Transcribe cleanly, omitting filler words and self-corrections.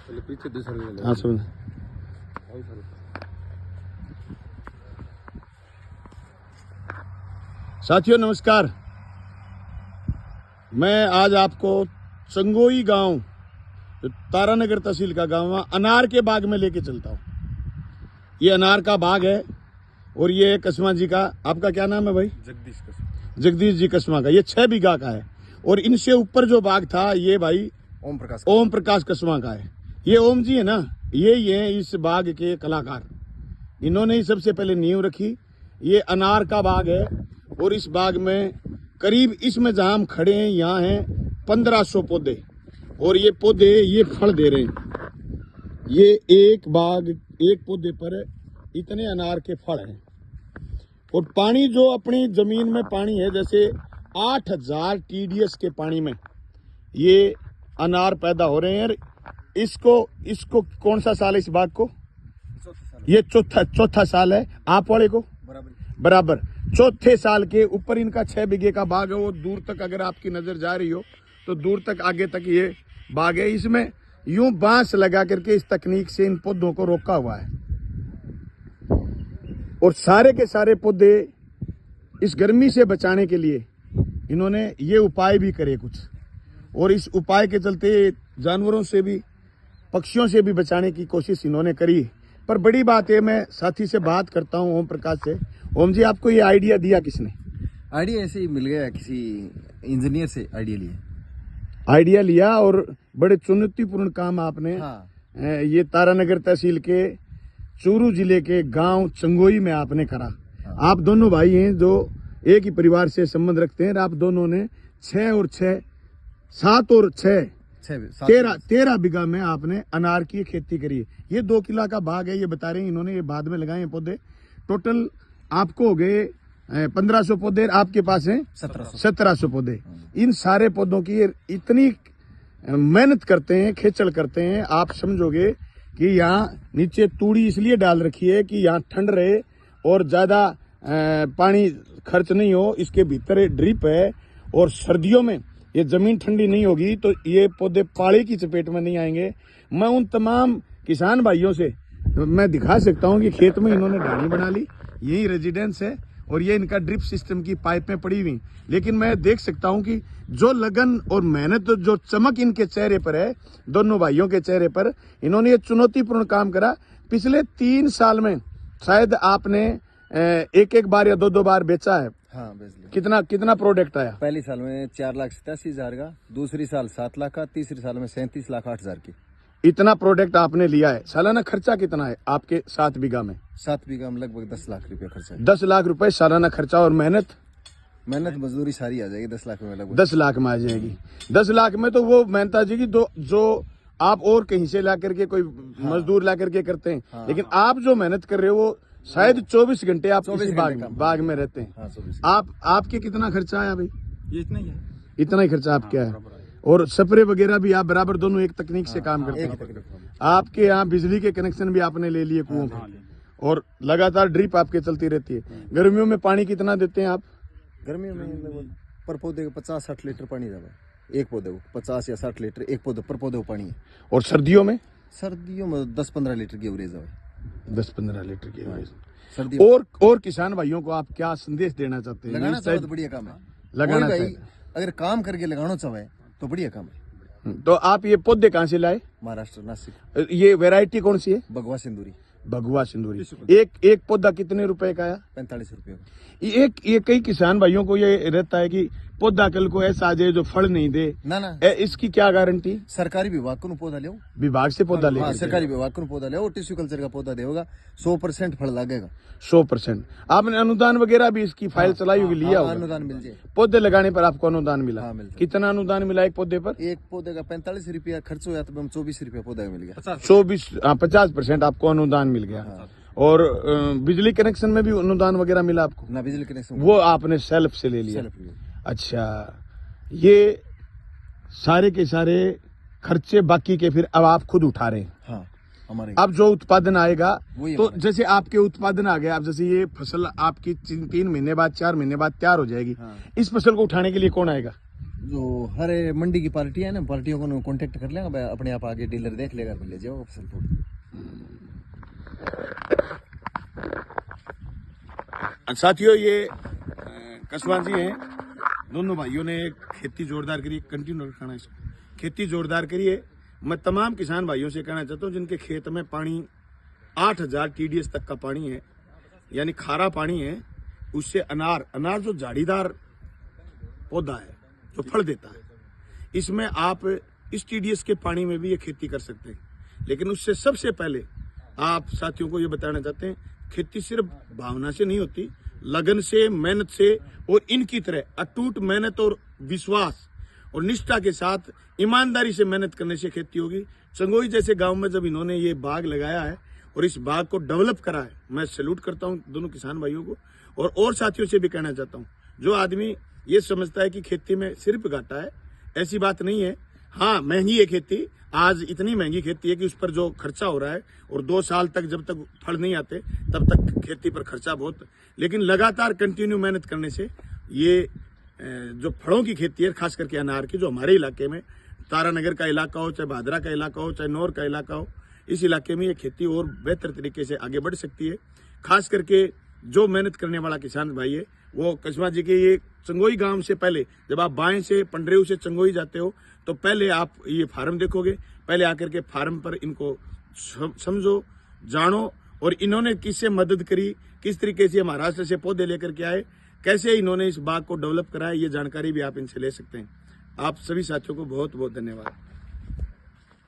पीछे दूसरे हाँ सुन। साथियों नमस्कार, मैं आज आपको चंगोई गांव, जो तारानगर तहसील का गांव है, अनार के बाग में लेके चलता हूँ। ये अनार का बाग है और ये कस्मा जी का, आपका क्या नाम है भाई? जगदीश जी कस्मा का। ये 6 बीघा का है और इनसे ऊपर जो बाग था ये भाई ओम प्रकाश कस्मा का है। ये ओम जी है ना, ये है इस बाग के कलाकार। इन्होंने ही सबसे पहले नींव रखी। ये अनार का बाग है और इस बाग में करीब, इसमें जहां हम खड़े हैं यहाँ हैं 1500 पौधे और ये पौधे ये फल दे रहे हैं। ये एक बाग, एक पौधे पर इतने अनार के फल हैं और पानी जो अपनी जमीन में पानी है, जैसे 8000 TDS के पानी में ये अनार पैदा हो रहे हैं। इसको कौन सा साल है इस बाग को? ये चौथा साल है। आप वाले को बराबर चौथे साल के ऊपर इनका 6 बीघे का बाग है। वो दूर तक अगर आपकी नजर जा रही हो तो दूर तक आगे तक ये बाग है। इसमें यूं बांस लगा करके इस तकनीक से इन पौधों को रोका हुआ है और सारे के सारे पौधे इस गर्मी से बचाने के लिए इन्होंने ये उपाय भी करे कुछ, और इस उपाय के चलते जानवरों से भी, पक्षियों से भी बचाने की कोशिश इन्होंने करी। पर बड़ी बात है, मैं साथी से बात करता हूं, ओम प्रकाश से। ओम जी, आपको ये आइडिया दिया किसने? आइडिया ऐसे ही मिल गया, किसी इंजीनियर से आइडिया लिया और बड़े चुनौतीपूर्ण काम आपने। हाँ। ये तारानगर तहसील के चूरू जिले के गांव चंगोई में आपने करा। हाँ। आप दोनों भाई हैं जो एक ही परिवार से संबंध रखते हैं। आप दोनों ने 7 और 6 13 बीघा में आपने अनार की खेती करी है। ये 2 किला का बाग है, ये बता रहे हैं इन्होंने, ये बाद में लगाए हैं पौधे। टोटल आपको हो गए 1500 पौधे, आपके पास हैं 1700 पौधे। इन सारे पौधों की इतनी मेहनत करते हैं, खेचल करते हैं, आप समझोगे कि यहाँ नीचे तूड़ी इसलिए डाल रखी है कि यहाँ ठंड रहे और ज्यादा पानी खर्च नहीं हो। इसके भीतर ड्रिप है और सर्दियों में ये जमीन ठंडी नहीं होगी तो ये पौधे पाले की चपेट में नहीं आएंगे। मैं उन तमाम किसान भाइयों से मैं दिखा सकता हूँ कि खेत में इन्होंने ढाणी बना ली, यही रेजिडेंस है और ये इनका ड्रिप सिस्टम की पाइपें पड़ी हुई। लेकिन मैं देख सकता हूँ कि जो लगन और मेहनत, जो चमक इनके चेहरे पर है, दोनों भाइयों के चेहरे पर, इन्होंने ये चुनौतीपूर्ण काम करा। पिछले 3 साल में शायद आपने एक बार या 2 बार बेचा है। हाँ, बेच लिया। कितना प्रोडक्ट आया? पहली साल में 4,87,000 का, दूसरी साल 7 लाख का, तीसरी साल में 37,08,000 की। इतना प्रोडक्ट आपने लिया है। सालाना खर्चा कितना है आपके 7 बीघा में? 7 बीघा में लगभग 10 लाख रुपया खर्चा है। 10 लाख रुपए सालाना खर्चा और मेहनत मजदूरी सारी आ जाएगी 10 लाख में, लगभग 10 लाख में आ जाएगी। 10 लाख में तो वो मेहनत आ जाएगी जो आप और कहीं से ला करके कोई मजदूर ला करके करते हैं। हाँ, लेकिन आप जो मेहनत कर रहे हो वो शायद 24 घंटे आप इसी बाग में रहते हैं। हाँ, आपके कितना खर्चा आया भाई? ये इतना ही है। इतना ही खर्चा आपका है और स्प्रे वगैरह भी आप बराबर दोनों एक तकनीक से काम करते हैं। आपके यहाँ बिजली के कनेक्शन भी आपने ले लिए कुओं के और लगातार ड्रिप आपके चलती रहती है। गर्मियों में पानी कितना देते हैं आप? गर्मियों में पर पौधे को 50-60 लीटर पानी जाता है। एक पौधे को 50 या 60 लीटर एक पौधे पर पौधे को पानी है। और सर्दियों में? सर्दियों में 10-15 लीटर की एवरेज है। 10-15 लीटर की एवरेज। सर्दी और किसान भाइयों को आप क्या संदेश देना चाहते हैं? लगाना चाहिए तो बढ़िया काम है। लगाना भाई चाहिए, अगर काम करके लगाना चाहे तो बढ़िया काम है। तो आप ये पौधे कहाँ से लाए? महाराष्ट्र, नासिक। ये वैरायटी कौन सी है? भगवा सिंदूरी। भगवा सिंदूरी। एक पौधा कितने रुपए का आया? 45 रुपये। ये कई किसान भाइयों को ये रहता है कि पौधा कल को ऐसा आ जाए जो फल नहीं दे। ना इसकी क्या गारंटी? सरकारी विभाग को पौधा ले, विभाग से पौधा ले। सरकारी विभाग को पौधा ले, टिश्यू कल्चर का पौधा देगा, 100% फल लगेगा। 100%। आपने अनुदान वगैरह भी इसकी फाइल चलाई होगी, लिया होगा? अनुदान मिल जाए। पौधे लगाने पर आपको अनुदान मिला? हाँ, मिलता। कितना अनुदान मिला एक पौधे पर? एक पौधे का 45 रुपया खर्च हुआ तो 24 रुपया पौधा मिल गया। 50% आपको अनुदान मिल गया। और बिजली कनेक्शन में भी अनुदान वगैरह मिला आपको? ना, बिजली कनेक्शन वो आपने सेल्फ से ले लिया। अच्छा, ये सारे के सारे खर्चे बाकी के फिर अब आप खुद उठा रहे हैं? हाँ, हमारे अब जो उत्पादन आएगा तो हमारे। जैसे आपके उत्पादन आ गया, अब जैसे ये फसल आपकी 3 महीने बाद 4 महीने बाद तैयार हो जाएगी। हाँ। इस फसल को उठाने के लिए कौन आएगा? जो हर मंडी की पार्टी है ना, पार्टियों को कांटेक्ट कर लेगा, भाई अपने आप आगे डीलर देख लेगा, ले जाओ फसल फ्रूट। साथियों, ये कस्बा जी हैं, दोनों भाइयों ने खेती जोरदार करी, कंटिन्यू रखना इसको, खेती जोरदार करिए। मैं तमाम किसान भाइयों से कहना चाहता हूँ जिनके खेत में पानी 8000 TDS तक का पानी है, यानी खारा पानी है, उससे अनार जो झाड़ीदार पौधा है जो फल देता है, इसमें आप इस TDS के पानी में भी ये खेती कर सकते हैं। लेकिन उससे सबसे पहले आप साथियों को ये बताना चाहते हैं, खेती सिर्फ भावना से नहीं होती, लगन से, मेहनत से, और इनकी तरह अटूट मेहनत और विश्वास और निष्ठा के साथ ईमानदारी से मेहनत करने से खेती होगी। चंगोई जैसे गांव में जब इन्होंने ये बाग लगाया है और इस बाग को डेवलप करा है, मैं सैल्यूट करता हूं दोनों किसान भाइयों को। और साथियों से भी कहना चाहता हूं, जो आदमी ये समझता है कि खेती में सिर्फ घाटा है, ऐसी बात नहीं है। हाँ, महंगी है खेती, आज इतनी महंगी खेती है कि उस पर जो खर्चा हो रहा है, और 2 साल तक जब तक फल नहीं आते तब तक खेती पर खर्चा बहुत, लेकिन लगातार कंटिन्यू मेहनत करने से ये जो फलों की खेती है, खास करके अनार की, जो हमारे इलाके में तारानगर का इलाका हो, चाहे भादरा का इलाका हो, चाहे नौर का इलाका हो, इस इलाके में ये खेती और बेहतर तरीके से आगे बढ़ सकती है। खास करके जो मेहनत करने वाला किसान भाई है, वो कस्बा जी के ये चंगोई गांव से पहले, जब आप बाएं से पंडरेऊ से चंगोई जाते हो तो पहले आप ये फार्म देखोगे, पहले आकर के फार्म पर इनको समझो, जानो, और इन्होंने किससे मदद करी, किस तरीके से महाराष्ट्र से पौधे लेकर के आए, कैसे इन्होंने इस बाग को डेवलप कराया, ये जानकारी भी आप इनसे ले सकते हैं। आप सभी साथियों को बहुत बहुत धन्यवाद।